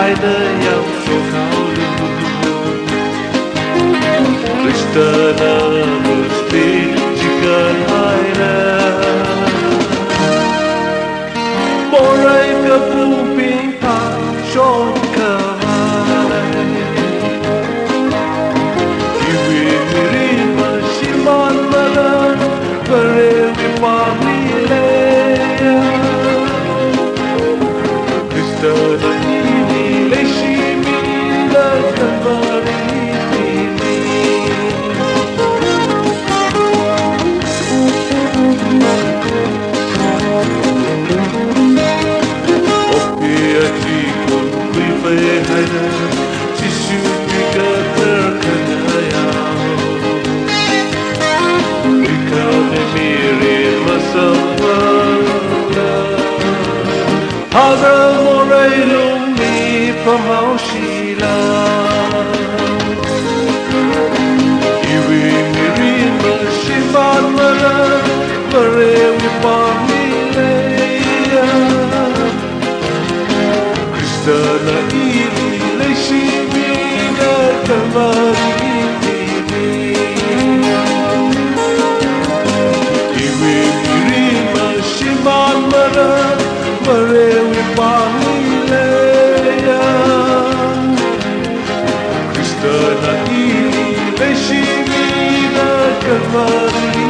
hai na yang so khao lu Krishna musti jikan hai na Morai ka puping pa shon ka hai Iwi miri mashiman malan Parewi pamile Krishna ini leshimi la kambari Hada morai lumi pamau shila Iwi miri mashiman mara Parewi pamileya Krishna na ili leshimi na kamari Iwi miri mashiman mara Parewi pamileya Krishna na ili leshimi na kamari